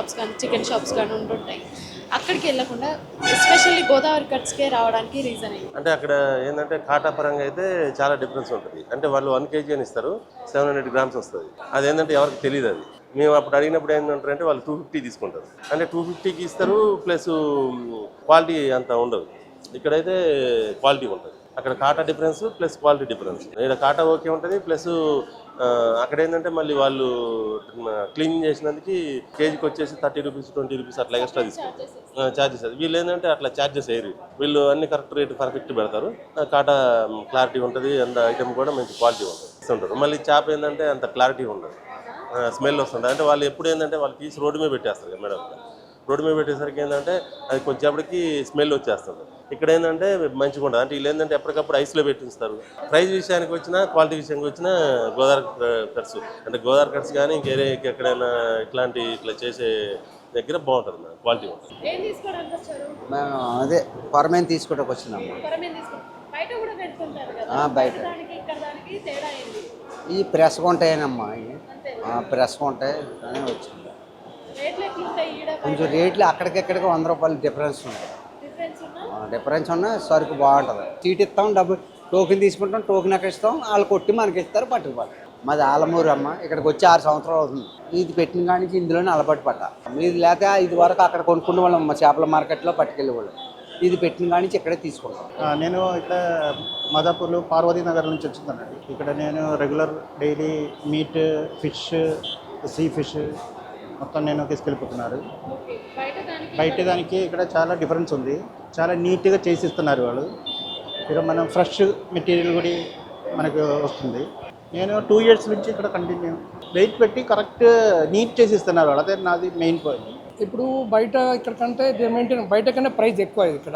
Shops కానీ chicken shops కానీ ఉంటుంటాయి. అక్కడికి వెళ్ళకుండా ఎస్పెషల్లీ గోదావరి కట్స్కే రావడానికి రీజన్ ఏంటి? అంటే అక్కడ ఏంటంటే కాటా పరంగా అయితే చాలా డిఫరెన్స్ ఉంటుంది. అంటే వాళ్ళు 1 kg అని ఇస్తారు, 700 grams వస్తుంది. అదేంటంటే ఎవరికి తెలియదు. అది మేము అప్పుడు అడిగినప్పుడు ఏంటంటే వాళ్ళు 250 తీసుకుంటారు. అంటే 250కి ఇస్తారు, ప్లస్ క్వాలిటీ అంత ఉండదు. ఇక్కడైతే క్వాలిటీ ఉంటుంది. అక్కడ కాటా డిఫరెన్స్ ప్లస్ క్వాలిటీ డిఫరెన్స్. ఇక్కడ కాటా ఓకే ఉంటుంది, ప్లస్ అక్కడ ఏంటంటే మళ్ళీ వాళ్ళు క్లీన్ చేసినందుకు కేజీకి వచ్చేసి 30 రూపీస్ 20 రూపీస్ అట్లా ఎక్స్ట్రా తీసుకుంటారు ఛార్జెస్. వీళ్ళు ఏంటంటే అట్లా ఛార్జెస్ వేయరు. వీళ్ళు అన్ని కరెక్ట్ రేట్ పర్ఫెక్ట్ పెడతారు. కాటా క్లారిటీ ఉంటుంది, అంత ఐటమ్ కూడా మంచి క్వాలిటీ ఉంటుంది. మళ్ళీ చేప ఏంటంటే అంత క్లారిటీ ఉండదు, స్మెల్ వస్తుంది. అంటే వాళ్ళు ఎప్పుడు ఏంటంటే వాళ్ళు తీసి రోడ్డు మీద పెట్టేస్తారు కదా మేడం. రోడ్డు మీద పెట్టేసరికి ఏంటంటే అది కొంచెంసేపటికి స్మెల్ వచ్చేస్తుంది. ఇక్కడ ఏంటంటే మంచిగా ఉండదు. అంటే వీళ్ళు ఏంటంటే ఎప్పటికప్పుడు ఐస్లో పెట్టిస్తారు. ప్రైస్ విషయానికి వచ్చినా క్వాలిటీ విషయానికి వచ్చినా గోదావరి కట్స్ అంటే గోదావరి కట్స్ కానీ ఇంకేరే ఎక్కడైనా ఇట్లా చేసే దగ్గర బాగుంటుంది మేడం, క్వాలిటీ ఉంటుంది. మేము అదే కొరమేను తీసుకోవడానికి వచ్చినాము. ఈ ప్రెస్ ఉంటాయనమ్మా, ప్రెస్ ఉంటాయి అని వచ్చింది. కొంచెం రేట్లు అక్కడికెక్కడికి 100 రూపాయలు డిఫరెన్స్ ఉంటాయి. డిఫరెన్స్ ఉన్నా సరుకు బాగుంటుంది. చీట్ ఇస్తాం, డబ్బు టోకెన్ తీసుకుంటాం, టోకెన్ అక్కడ ఇస్తాం, వాళ్ళు కొట్టి మనకి ఇస్తారు, పట్టుకుపోతాం. మాది ఆలమూరు అమ్మ. ఇక్కడికి వచ్చి 6 సంవత్సరాలు అవుతుంది. ఇది పెట్టిన కానీ ఇందులోనే అలవాటు పడ్డా. ఇది లేక ఇది వరకు అక్కడ కొనుక్కునే వాళ్ళం, మా చేపల మార్కెట్లో పట్టుకెళ్ళే వాళ్ళం. ఇది పెట్టిన కానీ ఇక్కడే తీసుకుంటాం. నేను ఇక్కడ మాదాపూర్లో పార్వతీ నగర్ నుంచి వచ్చిందనండి. ఇక్కడ నేను regular daily meat, fish, sea fish మొత్తం నేను తీసుకెళ్ళిపోతున్నారు. బయట దానికి ఇక్కడ చాలా డిఫరెన్స్ ఉంది. చాలా నీట్గా చేసిస్తున్నారు వాళ్ళు. ఇక్కడ మనం ఫ్రెష్ మెటీరియల్ కూడా మనకు వస్తుంది. నేను 2 years నుంచి ఇక్కడ కంటిన్యూ వెయిట్ పెట్టి కరెక్ట్ నీట్ చేసిస్తున్నారు వాళ్ళు. అదే నాది మెయిన్ పాయింట్. ఇప్పుడు బయట ఇక్కడ కంటే దే మెయింటైన్, బయట కన్నా ప్రైస్ ఎక్కువ ఇక్కడ,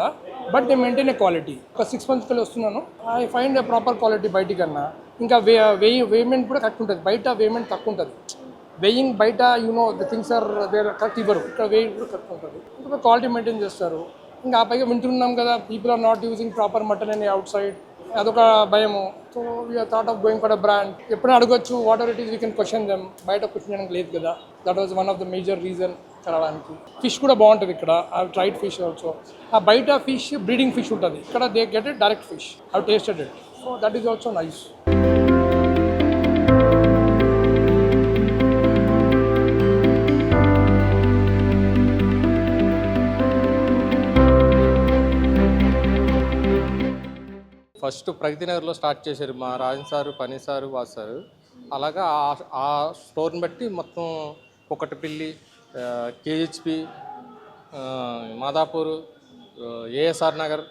but they maintain a quality. ఒక 6 months కల్లా వస్తున్నాను. I find a proper quality బయట కన్నా. ఇంకా వేమెంట్ కూడా కరెక్ట్ ఉంటుంది. బయట వేమెంట్ తక్కువ ఉంటుంది. వేయింగ్ బయట the things are there correct ఇవ్వరు. ఇక్కడ వేయింగ్ కూడా కరెక్ట్ ఉంటుంది. ఇంకా క్వాలిటీ మెయింటైన్ చేస్తారు. ఇంకా ఆ పైగా వింటున్నాం కదా, people are not using proper mutton అని అవుట్ సైడ్. అదొక భయము. So we are thought of going for a brand. ఎప్పుడైనా అడగొచ్చు, whatever it is we can question them. బయట క్వశ్చన్ చేయడానికి లేదు కదా. That was one of the major reason చదవడానికి. ఫిష్ కూడా బాగుంటుంది ఇక్కడ. I have tried fish also. ఆ బయట ఫిష్ బ్రీడింగ్ ఫిష్ ఉంటుంది, ఇక్కడ they get it direct fish. I have tasted it. So that is also nice. First Pragathi నగర్లో start చేశారు మా Rajan sir, Pani sir, Vasu sir. అలాగా ఆ స్టోర్ని బట్టి మొత్తం కుకటపల్లి, కేహెచ్పి, మాదాపూర్, ఏఎస్ఆర్ నగర్,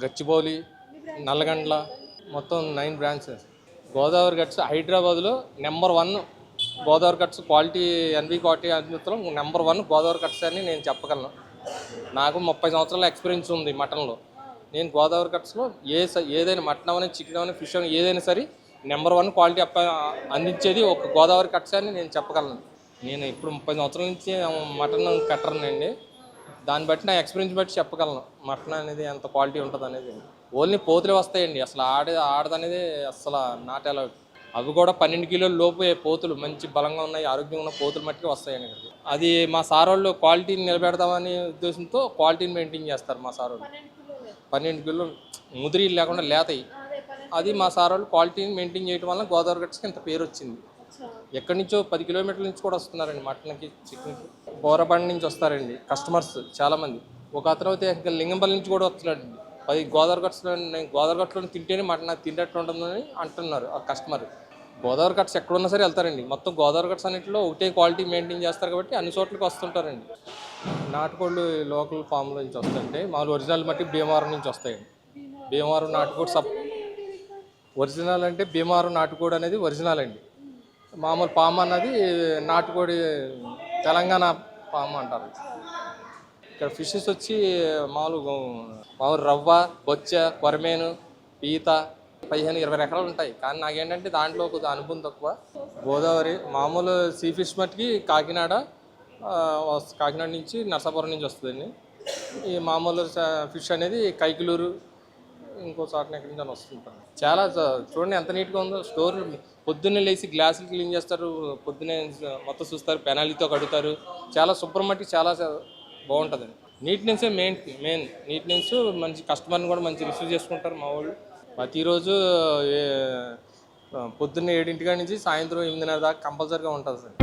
గచ్చిబౌలి, నల్లగండ్ల మొత్తం 9 branches. గోదావరి కట్స్ హైదరాబాద్లో నెంబర్ 1 గోదావరి కట్స్ క్వాలిటీ, ఎన్వి క్వాలిటీ అందులో నెంబర్ 1 గోదావరి కట్స్ అని నేను చెప్పగలను. నాకు 30 సంవత్సరాల ఎక్స్పీరియన్స్ ఉంది మటన్లో. నేను గోదావరి కట్స్లో ఏదైనా మటన్ అవని, చికెన్ అవని, ఫిష్ అవని ఏదైనా సరే నెంబర్ 1 క్వాలిటీ అందించేది ఒక గోదావరి కట్స్ అని నేను చెప్పగలను. నేను ఇప్పుడు 30 సంవత్సరాల నుంచి మటన్ కట్టరనండి. దాన్ని బట్టి నా ఎక్స్పీరియన్స్ బట్టి చెప్పగలను మటన్ అనేది ఎంత క్వాలిటీ ఉంటుంది అనేది. ఓన్లీ పోతులే వస్తాయండి, అసలు ఆడదనేది అసలు నాట్ అలౌడ్. అవి కూడా 12 కిలోల లోపు పోతులు, మంచి బలంగా ఉన్నాయి, ఆరోగ్యంగా ఉన్న పోతులు మట్టుకు వస్తాయండి ఇక్కడికి. అది మా సార్ వాళ్ళు క్వాలిటీని నిలబెడదామనే ఉద్దేశంతో క్వాలిటీని మెయింటైన్ చేస్తారు మా సార్ వాళ్ళు. 12 కిలోలు ముదిరి లేకుండా లేతాయి. అది మా సార్ వాళ్ళు క్వాలిటీని మెయింటైన్ చేయడం వల్ల గోదావరి కట్స్కి ఇంత పేరు వచ్చింది. ఎక్కడి నుంచో 10 కిలోమీటర్ల నుంచి కూడా వస్తున్నారండి మటన్కి, చికెన్కి. బోరబండి నుంచి వస్తారండి కస్టమర్స్ చాలామంది. ఒక అతను అయితే ఇంకా లింగంపల్లి నుంచి కూడా వస్తున్నాడండి. 10 గోదావరి కట్స్లో, నేను గోదావరి కట్స్లో తింటేనే మటన్ నాకు తింటట్టు ఉంటుందని అంటున్నారు ఆ కస్టమర్. గోదావరి కట్స్ ఎక్కడున్నా సరే వెళ్తారండి. మొత్తం గోదావరి కట్స్ అన్నింటిలో ఒకటే క్వాలిటీ మెయింటైన్ చేస్తారు కాబట్టి అన్ని చోట్లకి వస్తుంటారండి. నాటుకోళ్ళు లోకల్ ఫామ్లో నుంచి వస్తుంటే మామూలు ఒరిజినల్ మట్టి భీమవరం నుంచి వస్తాయండి. భీమవరం నాటుకోడి ఒరిజినల్ అంటే భీమవరం నాటుకోడి అనేది ఒరిజినల్ అండి. మామూలు పాము అన్నది నాటుకోడి తెలంగాణ పాము అంటారు. ఇక్కడ ఫిషెస్ వచ్చి మామూలు రవ్వ, బొచ్చ, కొరమేను, పీత 15-20 రకాలు ఉంటాయి. కానీ నాకేంటంటే దాంట్లో కొద్దిగా అనుభవం తక్కువ. గోదావరి మామూలు సీ ఫిష్ మట్టుకి కాకినాడ నుంచి నర్సాపురం నుంచి వస్తుందండి. ఈ మామూలు ఫిష్ అనేది కైకిలూరు ఇంకో చోటన ఎక్కడి నుంచి వస్తుంటాను. చాలా చూడండి ఎంత నీట్గా ఉందో స్టోర్. పొద్దున్నే లేచి గ్లాసులు క్లీన్ చేస్తారు, పొద్దున్నే మొత్తం చూస్తారు, పెనాలితో కడుగుతారు. చాలా శుభ్రం మట్టి చాలా బాగుంటుందండి. నీట్నెస్సే మెయిన్ నీట్నెస్. మంచి కస్టమర్ని కూడా మంచి రిసీవ్ చేసుకుంటారు మా వాళ్ళు. ప్రతిరోజు పొద్దున్న 7 నుంచి సాయంత్రం 8:30 దాకా కంపల్సరీగా ఉంటుంది సార్.